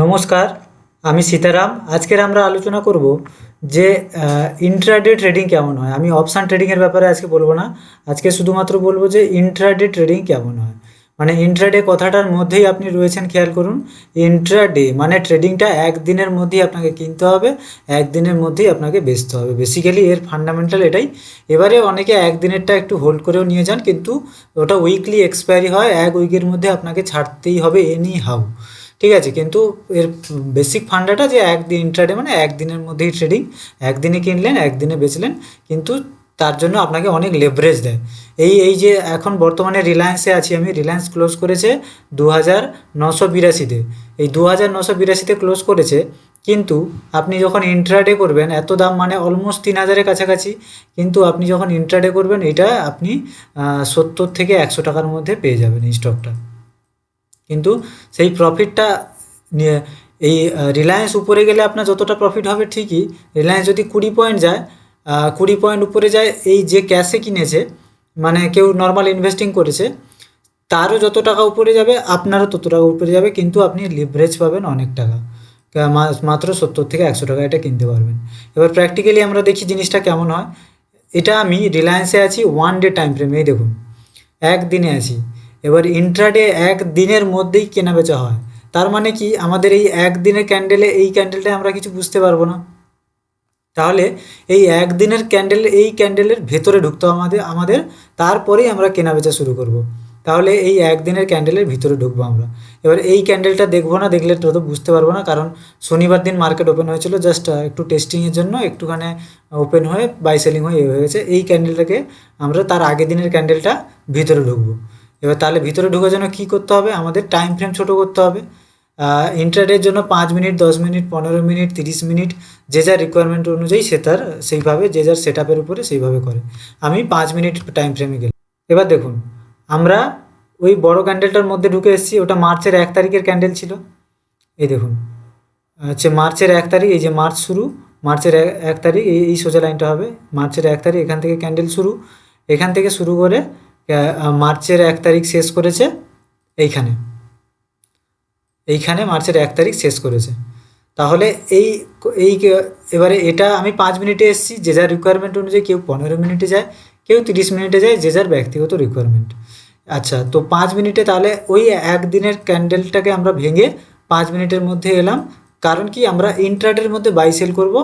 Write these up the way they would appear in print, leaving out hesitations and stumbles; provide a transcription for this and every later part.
নমস্কার, আমি সীতারাম। আজকের আমরা আলোচনা করব যে ইন্ট্রাডে ট্রেডিং কেমন হয়। আমি অপশান ট্রেডিংয়ের ব্যাপারে আজকে বলবো না, আজকে শুধুমাত্র বলবো যে ইন্ট্রাডে ট্রেডিং কেমন হয়। মানে ইন্ট্রাডে কথাটার মধ্যেই আপনি রয়েছেন, খেয়াল করুন। ইন্ট্রাডে মানে ট্রেডিংটা একদিনের মধ্যেই আপনাকে কিনতে হবে, একদিনের মধ্যেই আপনাকে বেচতে হবে। বেসিক্যালি এর ফান্ডামেন্টাল এটাই। এবারে অনেকে একদিনেরটা একটু হোল্ড করেও নিয়ে যান, কিন্তু ওটা উইকলি এক্সপায়ারি হয়, এক উইকের মধ্যে আপনাকে ছাড়তেই হবে এনি হাউ। ঠিক আছে, কিন্তু এর বেসিক ফান্ডাটা যে একদিন ইন্ট্রাডে মানে একদিনের মধ্যেই ট্রেডিং, একদিনে কিনলেন একদিনে বেচলেন, কিন্তু তার জন্য আপনাকে অনেক লেভারেজ দেয়। এই যে এখন বর্তমানে রিলায়েন্সে আছি আমি, রিলায়েন্স ক্লোজ করেছে 2982-তে। এই 2982-তে ক্লোজ করেছে, কিন্তু আপনি যখন ইন্ট্রাডে করবেন এত দাম মানে অলমোস্ট 3000-এর কাছাকাছি, কিন্তু আপনি যখন ইন্ট্রাডে করবেন এটা আপনি 70 থেকে 100 টাকার মধ্যে পেয়ে যাবেন এই স্টকটা। কিন্তু সেই প্রফিটটা নিয়ে এই রিলায়েন্স উপরে গেলে আপনার যতটা প্রফিট হবে ঠিকই, রিলায়েন্স যদি 20 পয়েন্ট যায়, 20 পয়েন্ট উপরে যায়, এই যে ক্যাশে কিনেছে মানে কেউ নর্মাল ইনভেস্টিং করেছে, তারও যত টাকা উপরে যাবে আপনারও তত টাকা উপরে যাবে, কিন্তু আপনি লিভারেজ পাবেন অনেক টাকা। মাত্র 70 থেকে 100 টাকা এটা কিনতে পারবেন। এবার প্র্যাকটিক্যালি আমরা দেখি জিনিসটা কেমন হয়। এটা আমি রিলায়েন্সে আছি ওয়ান ডে টাইম ফ্রেমে, এই দেখুন একদিনে আছি। এবার ইন্ট্রাডে একদিনের মধ্যেই কেনা বেচা হয়, তার মানে কি আমাদের এই একদিনের ক্যান্ডেলে এই ক্যান্ডেলটায় আমরা কিছু বুঝতে পারবো না। তাহলে এই একদিনের ক্যান্ডেল, এই ক্যান্ডেলের ভেতরে ঢুকতে হবে আমাদের, তারপরেই আমরা কেনা বেচা শুরু করব। তাহলে এই একদিনের ক্যান্ডেলের ভিতরে ঢুকবো আমরা। এবার এই ক্যান্ডেলটা দেখবো না, দেখলে তো বুঝতে পারবো না, কারণ শনিবার দিন মার্কেট ওপেন হয়েছিল জাস্ট একটু টেস্টিংয়ের জন্য, একটুখানি ওপেন হয়ে বাই সেলিং হয়ে হয়ে গেছে। এই ক্যান্ডেলটাকে আমরা তার আগের দিনের ক্যান্ডেলটা ভিতরে ঢুকবো। এবার তাহলে ভিতরে ঢোকার জন্য কী করতে হবে, আমাদের টাইম ফ্রেম ছোটো করতে হবে। ইন্ট্রাডের জন্য 5 মিনিট, 10 মিনিট, 15 মিনিট, 30 মিনিট, যে যার রিকোয়ারমেন্ট অনুযায়ী সে তার সেইভাবে যে যার সেট আপের উপরে সেইভাবে করে। আমি 5 মিনিট টাইম ফ্রেমে গেলাম। এবার দেখুন আমরা ওই বড় ক্যান্ডেলটার মধ্যে ঢুকে এসেছি, ওটা মার্চের 1 তারিখের ক্যান্ডেল ছিল। এই দেখুন হচ্ছে মার্চের 1 তারিখ, এই যে মার্চ শুরু, মার্চের 1 তারিখ, এই সোজা লাইনটা হবে মার্চের 1 তারিখ, এখান থেকে ক্যান্ডেল শুরু, এখান থেকে শুরু করে মার্চের 1 তারিখ শেষ করেছে এইখানে, এইখানে মার্চের 1 তারিখ শেষ করেছে। তাহলে এই এই এবারে এটা আমি 5 মিনিটে এসেছি, যে যার রিকোয়ারমেন্ট অনুযায়ী কেউ 15 মিনিটে যায়, কেউ 30 মিনিটে যায়, যে যার ব্যক্তিগত রিকোয়ারমেন্ট। আচ্ছা, তো 5 মিনিটে তাহলে ওই একদিনের ক্যান্ডেলটাকে আমরা ভেঙে 5 মিনিটের মধ্যে এলাম। কারণ কি, আমরা ইন্ট্রাডের মধ্যে বাই সেল করব,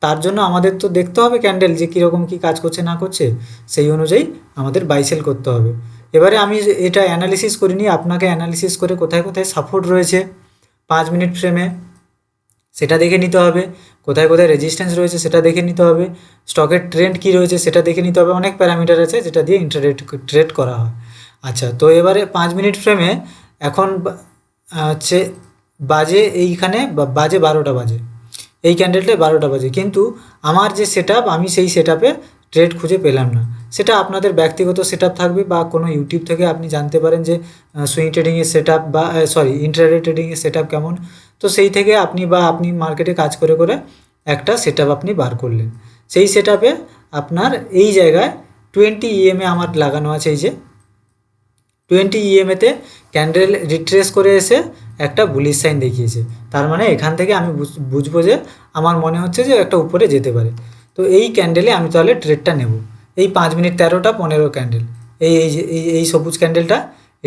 তার জন্য আমাদের তো দেখতে হবে ক্যান্ডেল যে কীরকম কী কাজ করছে না করছে, সেই অনুযায়ী আমাদের বাই সেল করতে হবে। এবারে আমি এটা অ্যানালিসিস করিনি, আপনাকে অ্যানালিসিস করে কোথায় কোথায় সাপোর্ট রয়েছে 5 মিনিট ফ্রেমে সেটা দেখে নিতে হবে, কোথায় কোথায় রেজিস্ট্যান্স রয়েছে সেটা দেখে নিতে হবে, স্টকের ট্রেন্ড কী রয়েছে সেটা দেখে নিতে হবে। অনেক প্যারামিটার আছে যেটা দিয়ে ইন্টারডে ট্রেড করা হয়। আচ্ছা, তো এবারে 5 মিনিট ফ্রেমে এখন হচ্ছে বাজে এইখানে বাজে 12টা বাজে, এই ক্যান্ডেলটায় 12টা বাজে, কিন্তু আমার যে সেট আমি সেই সেট ট্রেড খুঁজে পেলাম না। সেটা আপনাদের ব্যক্তিগত সেট থাকবে, বা কোনো ইউটিউব থেকে আপনি জানতে পারেন যে সুইং ট্রেডিংয়ের সেট বা ইন্ট্রাডে ট্রেডিংয়ের সেট কেমন। তো সেই থেকে আপনি মার্কেটে কাজ করে করে একটা সেট আপনি বার করলেন। সেই সেট আপনার এই জায়গায় 20 EMA আমার লাগানো আছে, এই যে 20 EMAতে ক্যান্ডেল রিট্রেস করে এসে একটা বুলিশ সাইন দেখিয়েছে, তার মানে এখান থেকে আমি বুঝবো যে আমার মনে হচ্ছে যে একটা উপরে যেতে পারে। তো এই ক্যান্ডেলে আমি তাহলে ট্রেডটা নেব। এই 5 মিনিট 13টা 15 ক্যান্ডেল, এই সবুজ ক্যান্ডেলটা,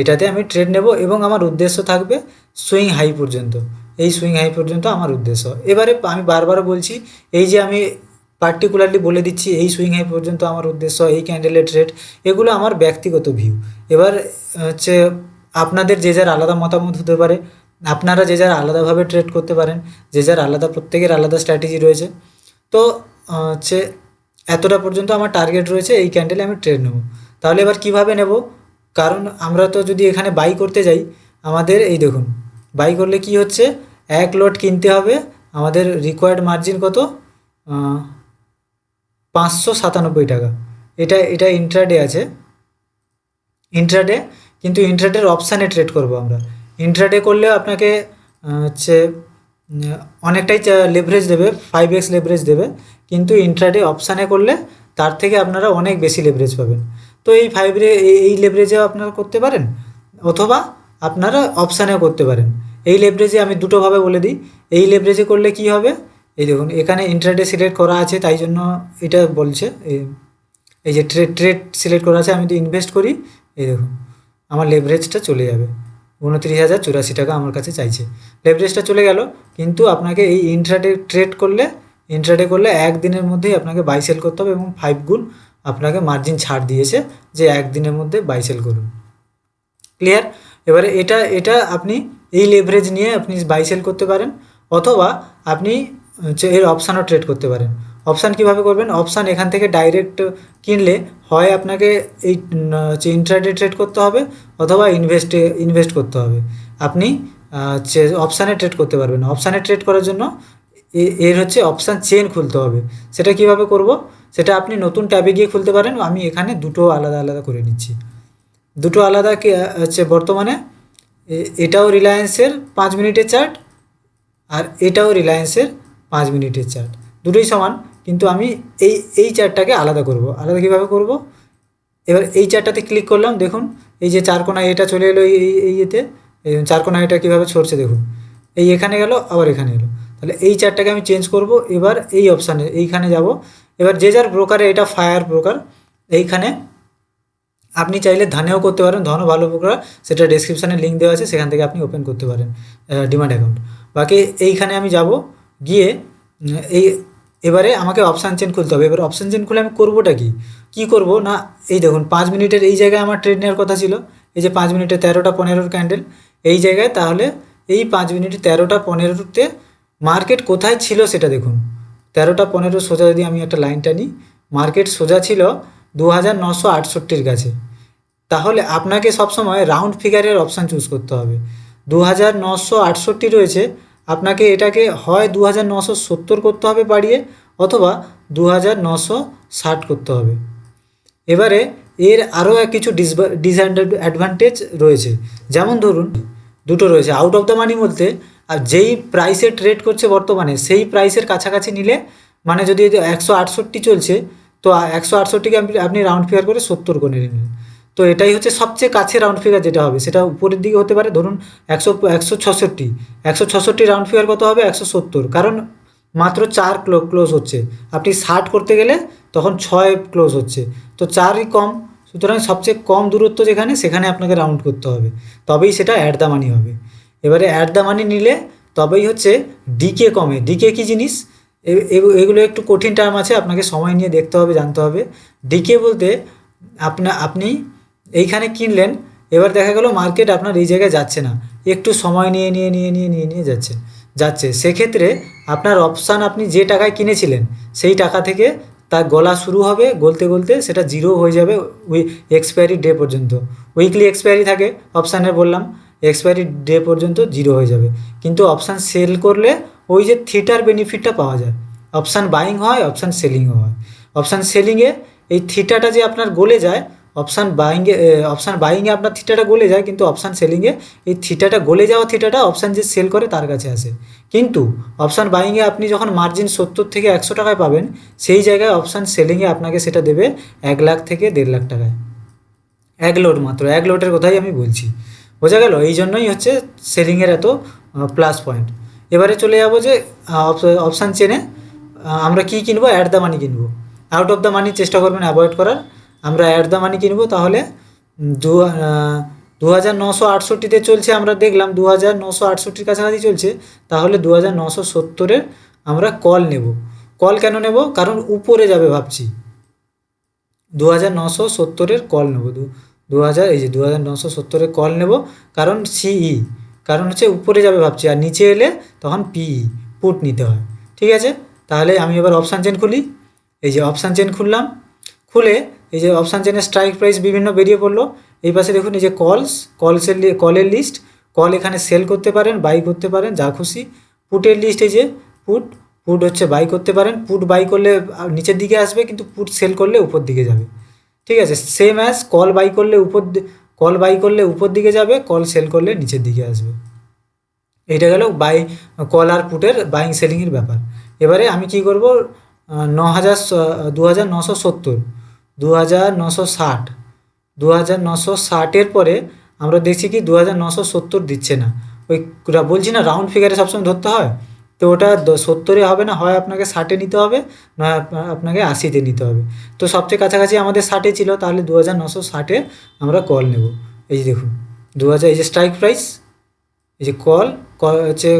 এটাতে আমি ট্রেড নেব, এবং আমার উদ্দেশ্য থাকবে সুইং হাই পর্যন্ত। এই সুইং হাই পর্যন্ত আমার উদ্দেশ্য। এবারে আমি বারবার বলছি, এই যে আমি পার্টিকুলারলি বলে দিচ্ছি এই সুইং হাই পর্যন্ত আমার উদ্দেশ্য, এই ক্যান্ডেলের ট্রেড, এগুলো আমার ব্যক্তিগত ভিউ। এবার হচ্ছে আপনাদের যে যার আলাদা মতামত হতে পারে, আপনারা যে যার আলাদাভাবে ট্রেড করতে পারেন, যে যার আলাদা, প্রত্যেকের আলাদা স্ট্র্যাটেজি রয়েছে। তো হচ্ছে এতটা পর্যন্ত আমার টার্গেট রয়েছে, এই ক্যান্ডেলে আমি ট্রেড নেব। তাহলে এবার কিভাবে নেব, কারণ আমরা তো যদি এখানে বাই করতে যাই, আমাদের এই দেখুন বাই করলে কি হচ্ছে, 1 লট কিনতে হবে, আমাদের রিকোয়ার্ড মার্জিন কত, 597 টাকা। এটা ইন্ট্রাডে আছে, ইন্ট্রাডে, কিন্তু ইন্ট্রাডের অপশানে ট্রেড করব আমরা। ইন্ট্রাডে করলে আপনাকে হচ্ছে অনেকটাই লেভারেজ দেবে, 5x লেভারেজ দেবে, কিন্তু ইন্ট্রাডে অপশানে করলে তার থেকে আপনারা অনেক বেশি লেভারেজ পাবেন। তো এই লেভারেজেও আপনারা করতে পারেন, অথবা আপনারা অপশানেও করতে পারেন। এই লেভারেজে আমি দুটোভাবে বলে দিই। এই লেভারেজে করলে কি হবে, এই দেখুন এখানে ইন্ট্রাডে সিলেক্ট করা আছে, তাই জন্য এটা বলছে এই যে ট্রেড সিলেক্ট করা আছে। আমি যদি ইনভেস্ট করি, এই দেখুন আমার লেভারেজটা চলে যাবে, 29,084 টাকা আমার কাছে চাইছে, লেভারেজটা চলে গেল। কিন্তু আপনাকে এই ইন্ট্রাডে করলে একদিনের মধ্যেই আপনাকে বাই সেল করতে হবে এবং 5 গুণ আপনাকে মার্জিন ছাড় দিয়েছে যে একদিনের মধ্যে বাই সেল করুন। ক্লিয়ার? এবারে এটা আপনি এই লেভারেজ নিয়ে আপনি বাই সেল করতে পারেন, অথবা আপনি এর অপশানও ট্রেড করতে পারেন। অপশান কীভাবে করবেন, অপশান এখান থেকে ডাইরেক্ট কিনলে হয় আপনাকে এই ইন্ট্রাডে ট্রেড করতে হবে, অথবা ইনভেস্ট করতে হবে। আপনি অপশানে ট্রেড করতে পারবেন। অপশানে ট্রেড করার জন্য এর হচ্ছে অপশান চেন খুলতে হবে। সেটা কিভাবে করব, সেটা আপনি নতুন ট্যাবে গিয়ে খুলতে পারেন। আমি এখানে দুটো আলাদা আলাদা করে নিচ্ছি। দুটো আলাদা হচ্ছে বর্তমানে এটাও রিলায়েন্সের 5 মিনিটের চার্ট, আর এটাও রিলায়েন্সের 5 মিনিটের চার্ট, দুটোই সমান, কিন্তু আমি এই চার্টটাকে আলাদা করব। আলাদা কীভাবে করব, এবার এই চার্টটাতে ক্লিক করলাম, দেখুন এই যে চারকোনা এটা চলে এলো এই এতে, চারকোনা এটা কীভাবে ছড়ছে দেখুন, এই এখানে গেল আবার এখানে এলো। তাহলে এই চার্টটাকে আমি চেঞ্জ করব। এবার এই অপশানে এইখানে যাব। এবার যে যার ব্রোকারে, এটা ফায়ার ব্রোকার, এইখানে আপনি চাইলে ধানেও করতে পারেন, ধনও ভালো ব্রোকার, সেটা ডেসক্রিপশানে লিঙ্ক দেওয়া আছে, সেখান থেকে আপনি ওপেন করতে পারেন ডিম্যাট অ্যাকাউন্ট। বাকি এইখানে আমি যাব, গিয়ে এবারে আমাকে অপশান চেন খুলতে হবে। এবার অপশান চেন খুলে আমি করবোটা কী করব না, এই দেখুন 5 মিনিটের এই জায়গায় আমার ট্রেড নেওয়ার কথা ছিল, এই যে 5 মিনিটে 13টা 15 ক্যান্ডেল এই জায়গায়। তাহলে এই 5 মিনিটে 13টা 15তে মার্কেট কোথায় ছিল সেটা দেখুন। 13টা 15 সোজা যদি আমি একটা লাইনটা নিই, মার্কেট সোজা ছিল 2968 কাছে। তাহলে আপনাকে সবসময় রাউন্ড ফিগারের অপশান চুজ করতে হবে। 2968 রয়েছে, আপনাকে এটাকে হয় 2970 করতে হবে বাড়িয়ে, অথবা 2960 করতে হবে। এবারে এর আরও কিছু ডিসঅ্যাডভান্টেজ রয়েছে, যেমন ধরুন দুটো রয়েছে। আউট অফ দ্য মানি বলতে, আর যেই প্রাইসে ট্রেড করছে বর্তমানে সেই প্রাইসের কাছাকাছি নিলে, মানে যদি 168 চলছে, তো 168কে আপনি রাউন্ড ফিগার করে 70 করে নিলেন। তো এটাই হচ্ছে সবচেয়ে কাছে রাউন্ড ফিগার যেটা হবে, সেটা উপরের দিকে হতে পারে। ধরুন 166 রাউন্ড ফিগার কত হবে, 170, কারণ মাত্র 4 ক্লোজ হচ্ছে। আপনি 60 করতে গেলে তখন 6 ক্লোজ হচ্ছে, তো 4ই কম। সুতরাং সবচেয়ে কম দূরত্ব যেখানে, সেখানে আপনাকে রাউন্ড করতে হবে, তবেই সেটা অ্যাট দ্য মানি হবে। এবারে অ্যাট দ্য মানি নিলে তবেই হচ্ছে ডিকে কমে। ডিকে কী জিনিস, এগুলো একটু কঠিন টার্ম আছে, আপনাকে সময় নিয়ে দেখতে হবে, জানতে হবে। ডিকে বলতে আপনি এইখানে কিনলেন, এবার দেখা গেল মার্কেট আপনার এই জায়গায় যাচ্ছে না, একটু সময় নিয়ে যাচ্ছে, সেক্ষেত্রে আপনার অপশান, আপনি যে টাকায় কিনেছিলেন সেই টাকা থেকে তার গলা শুরু হবে, গলতে সেটা জিরো হয়ে যাবে এক্সপায়ারি ডে পর্যন্ত। উইকলি এক্সপায়ারি থাকে অপশানের, বললাম এক্সপায়ারি ডে পর্যন্ত জিরো হয়ে যাবে। কিন্তু অপশান সেল করলে ওই যে থিটার বেনিফিটটা পাওয়া যায়। অপশান বাইং হয়, অপশান সেলিংও হয়। অপশান সেলিংয়ে এই থিটাটা যে আপনার গলে যায়, অপশান বাইংয়ে আপনার থিটাটা গলে যায়, কিন্তু অপশান সেলিংয়ে এই থিটাটা গলে যাওয়া থিটাটা অপশান যে সেল করে তার কাছে আসে। কিন্তু অপশান বাইংয়ে আপনি যখন মার্জিন 70 থেকে 100 টাকায় পাবেন, সেই জায়গায় অপশান সেলিংয়ে আপনাকে সেটা দেবে 1 লাখ থেকে 1.5 লাখ টাকায়। 1 লোড মাত্র, 1 লোডের কথাই আমি বলছি, বোঝা গেল? এই জন্যই হচ্ছে সেলিংয়ের এত প্লাস পয়েন্ট। এবারে চলে যাবো যে অপশান চেনে আমরা কী কিনবো, অ্যাট দ্য মানি কিনবো। আউট অফ দ্য মানি চেষ্টা করবেন অ্যাভয়েড করার। আমরা অ্যাট দ্য মানি কিনবো, তাহলে 2968-তে চলছে, আমরা দেখলাম 2968-র কাছাকাছি চলছে, তাহলে 2970-এর আমরা কল নেব। কল কেন নেব, কারণ উপরে যাবে ভাবছি। 2970-এর কল নেব, 2970-এর কল নেব, কারণ সিই, কারণ হচ্ছে উপরে যাবে ভাবছি, আর নিচে এলে তখন পিই, পুট নিতে হয়। ঠিক আছে, তাহলে আমি এবার অপশান চেন খুলি। এই যে অপশান চেন খুললাম, খুলে এই যে অপশান চেনের স্ট্রাইক প্রাইস বিভিন্ন বেরিয়ে পড়লো। এই পাশে দেখুন এই যে কলের লিস্ট, কল এখানে সেল করতে পারেন, বাই করতে পারেন, যা খুশি। পুটের লিস্ট, এই যে পুট হচ্ছে বাই করতে পারেন। পুট বাই করলে নিচের দিকে আসবে, কিন্তু পুট সেল করলে উপর দিকে যাবে। ঠিক আছে, সেম অ্যাজ কল বাই করলে উপর দিকে যাবে, কল সেল করলে নিচের দিকে আসবে। এইটা গেল কল আর পুটের বাইং সেলিংয়ের ব্যাপার। এবারে আমি কি করব, 2970, 2960, 2960-এর পরে আমরা দেখছি কি 2970 দিচ্ছে না, ওই বলছি না রাউন্ড ফিগারে সবসময় ধরতে হয়, তো ওটা 70-এ হবে না, হয় আপনাকে 60-এ নিতে হবে, নয় আপনাকে 80-তে নিতে হবে। তো সবচেয়ে কাছাকাছি আমাদের 60-এ ছিল, তাহলে 2960-এ আমরা কল নেব। এই যে দেখুন 2000, এই যে স্ট্রাইক প্রাইস, এই যে কল হচ্ছে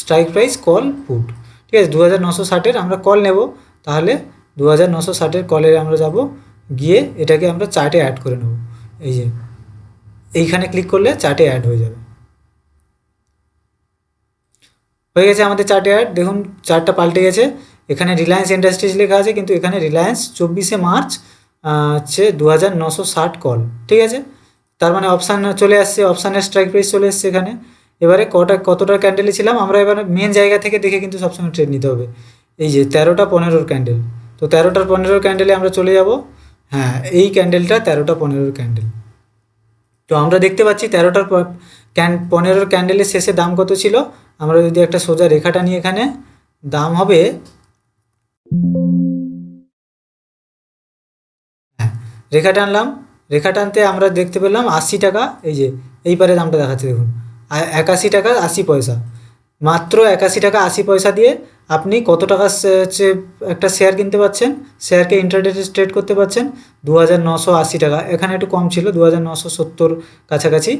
স্ট্রাইক প্রাইস, কল পুট, ঠিক আছে। 2960-এর আমরা কল নেব, তাহলে 2960-এর কলে আমরা যাব, গিয়ে এটাকে আমরা চার্টে অ্যাড করে নেব। এই যে এইখানে ক্লিক করলে চার্টে অ্যাড হয়ে যাবে। হয়ে গেছে আমাদের চার্টে অ্যাড, দেখুন চার্টটা পাল্টে গেছে। এখানে রিলায়েন্স ইন্ডাস্ট্রিজ লেখা আছে, কিন্তু এখানে রিলায়েন্স 24শে মার্চ হচ্ছে 2960 কল, ঠিক আছে। তার মানে অপশান চলে আসছে, অপশানের স্ট্রাইক প্রাইস চলে এসছে এখানে। এবারে কতটা ক্যান্ডেলে ছিলাম আমরা, এবারে মেন জায়গা থেকে দেখে কিন্তু সবসময় ট্রেড নিতে হবে। এই যে 13টা 15-র ক্যান্ডেল, তো 13টার 15-র ক্যান্ডেলে আমরা চলে যাব। হ্যাঁ, এই ক্যান্ডেলটা 13টা 15-র ক্যান্ডেল। তো আমরা দেখতে পাচ্ছি 13টার 15-র ক্যান্ডেলের শেষে দাম কত ছিল। আমরা যদি একটা সোজা রেখাটা নিয়ে এখানে, দাম হবে, হ্যাঁ রেখা টানলাম, রেখা টানতে আমরা দেখতে পেলাম 80 টাকা। এই যে এই পারে দামটা দেখাচ্ছে দেখুন, 81 টাকা 80 পয়সা। মাত্র 81 টাকা 80 পয়সা দিয়ে আপনি কত টাকা হচ্ছে একটা শেয়ার কিনতে পাচ্ছেন, শেয়ারকে ইন্টারডে ট্রেড করতে পাচ্ছেন 2980 টাকা। এখানে একটু কম ছিল, 2970 কাছাকাছি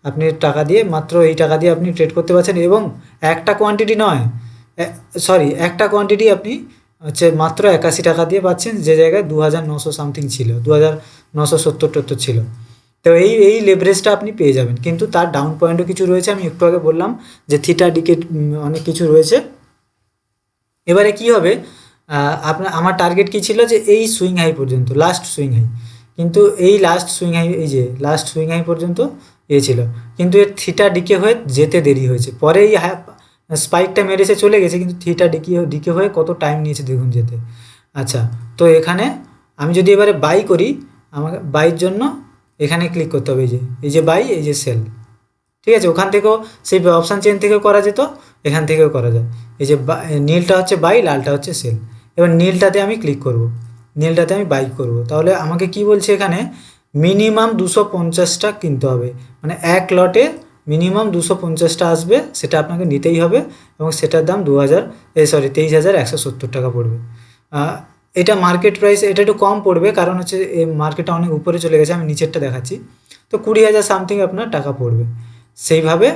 আপনি টাকা দিয়ে, মাত্র এই টাকা দিয়ে আপনি ট্রেড করতে পারছেন। এবং একটা কোয়ান্টিটি নয়, একটা কোয়ান্টিটি আপনি হচ্ছে মাত্র 81 টাকা দিয়ে পাচ্ছেন, যে জায়গায় 2900 সামথিং ছিল, 2970 ছিল। তো এই লেভারেজটা আপনি পেয়ে যাবেন, কিন্তু তার ডাউন পয়েন্টও কিছু রয়েছে। আমি একটু আগে বললাম যে থিটা ডিকে অনেক কিছু রয়েছে। এবারে কি হবে, আমার টার্গেট কী ছিল, যে এই সুইং হাই পর্যন্ত, লাস্ট সুইং হাই, কিন্তু এই লাস্ট সুইং হাই, এই যে লাস্ট সুইং হাই পর্যন্ত ছিল, কিন্তু এর থিটা ডিকে হয়ে যেতে দেরি হয়েছে। পরে এই স্পাইকটা মেরেছে চলে গেছে, কিন্তু থিটা ডিকে হয়ে কত টাইম নিয়েছে দেখুন যেতে। আচ্ছা, তো এখানে আমি যদি এবারে বাই করি, আমাকে বাইয়ের জন্য এখানে ক্লিক করতে হবে, এই যে বাই, এই যে সেল, ঠিক আছে। ওখান থেকেও সেই অপশান চেন থেকেও করা যেত, এখান থেকেও করা যায়। এই যে নীলটা হচ্ছে বাই, লালটা হচ্ছে সেল। এবার নীলটাতে আমি ক্লিক করব, নীলটাতে আমি বাই করব। তাহলে আমাকে কি বলছে এখানে, মিনিমাম 250টা কিনতে হবে, মানে এক লটে মিনিমাম 250টা আসবে, সেটা আপনাকে নিতেই হবে। এবং সেটার দাম 23,170 টাকা পড়বে। এটা মার্কেট প্রাইস, এটা একটু কম পড়বে, কারণ হচ্ছে এই মার্কেটটা অনেক উপরে চলে গেছে। আমি নিচেরটা দেখাচ্ছি, তো 20,000 সামথিং আপনার টাকা পড়বে। সেইভাবে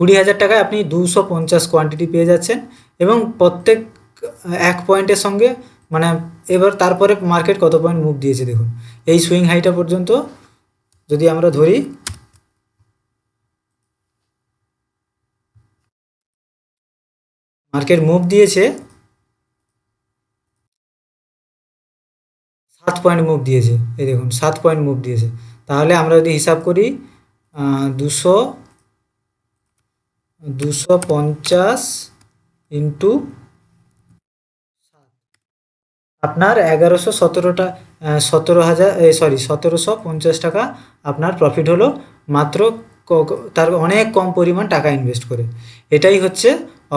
20,000 টাকায় আপনি 250 কোয়ান্টিটি পেয়ে যাচ্ছেন, এবং প্রত্যেক এক পয়েন্টের সঙ্গে, মানে এবার তারপরে মার্কেট কত পয়েন্ট মুভ দিয়েছে দেখুন। এই সুইং হাইটা পর্যন্ত যদি আমরা ধরি, মার্কেট মুভ দিয়েছে 7 পয়েন্ট মুভ দিয়েছে, এই দেখুন 7 পয়েন্ট মুভ দিয়েছে। তাহলে আমরা যদি হিসাব করি, 250 ইন্টু আপনার 1117টা, 1750 টাকা আপনার প্রফিট হলো, মাত্র তার অনেক কম পরিমাণ টাকা ইনভেস্ট করে। এটাই হচ্ছে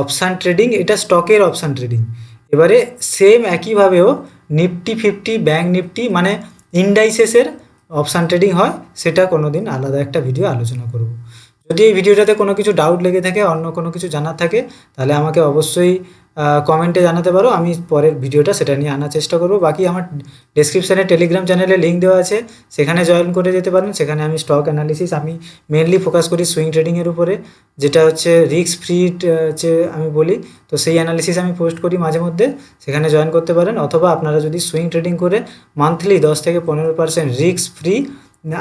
অপশান ট্রেডিং, এটা স্টকের অপশান ট্রেডিং। এবারে সেম একইভাবেও নিফটি 50, ব্যাঙ্ক নিফটি, মানে ইন্ডাইসেসের অপশান ট্রেডিং হয়, সেটা কোনো দিন আলাদা একটা ভিডিও আলোচনা করব। যদি এই ভিডিওটাতে কোনো কিছু ডাউট লেগে থাকে, অন্য কোনো কিছু জানার থাকে, তাহলে আমাকে অবশ্যই কমেন্টে জানাতে পারো, আমি পরের ভিডিওটা সেটা নিয়ে আনার চেষ্টা করব। বাকি আমার ডেসক্রিপশানে টেলিগ্রাম চ্যানেলে লিঙ্ক দেওয়া আছে, সেখানে জয়েন করে যেতে পারেন। সেখানে আমি স্টক অ্যানালিসিস, আমি মেনলি ফোকাস করি সুইং ট্রেডিংয়ের উপরে, যেটা হচ্ছে রিস্ক ফ্রি হচ্ছে আমি বলি। তো সেই অ্যানালিসিস আমি পোস্ট করি মাঝে মধ্যে, সেখানে জয়েন করতে পারেন। অথবা আপনারা যদি সুইং ট্রেডিং করে মান্থলি 10 থেকে 15% রিস্ক ফ্রি,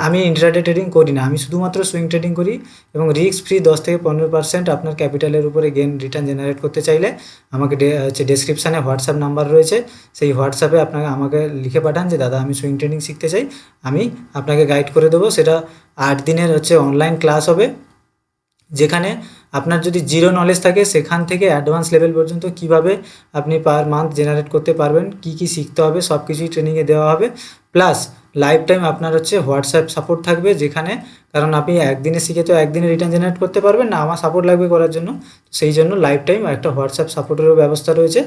আমি ইন্ট্রাডে ট্রেডিং করি না, আমি শুধুমাত্র সুইং ট্রেডিং করি, এবং রিস্ক ফ্রি 10 থেকে 15% আপনার ক্যাপিটালের উপরে রিটার্ন জেনারেট করতে চাইলে আমাকে হচ্ছে ডেসক্রিপশানে হোয়াটসঅ্যাপ নাম্বার রয়েছে, সেই হোয়াটসঅ্যাপে আমাকে লিখে পাঠান যে দাদা আমি সুইং ট্রেডিং শিখতে চাই, আমি আপনাকে গাইড করে দেবো। সেটা 8 দিনের হচ্ছে অনলাইন ক্লাস হবে, যেখানে আপনার যদি জিরো নলেজ থাকে, সেখান থেকে অ্যাডভান্স লেভেল পর্যন্ত কিভাবে আপনি পার মান্থ জেনারেট করতে পারবেন, কি কি শিখতে হবে, সব কিছুই ট্রেনিংয়ে দেওয়া হবে। প্লাস লাইফ টাইম আপনার হচ্ছে হোয়াটসঅ্যাপ সাপোর্ট থাকবে, যেখানে, কারণ আপনি একদিনে শিখে তো একদিনে রিটার্ন জেনারেট করতে পারবেন না, আমার সাপোর্ট লাগবে করার জন্য। সেই জন্য লাইফ টাইম একটা হোয়াটসঅ্যাপ সাপোর্টেরও ব্যবস্থা রয়েছে,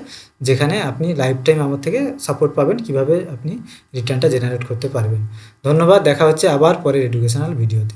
যেখানে আপনি লাইফ টাইম আমার থেকে সাপোর্ট পাবেন, কিভাবে আপনি রিটার্নটা জেনারেট করতে পারবেন। ধন্যবাদ, দেখা হচ্ছে আবার পরের এডুকেশনাল ভিডিওতে।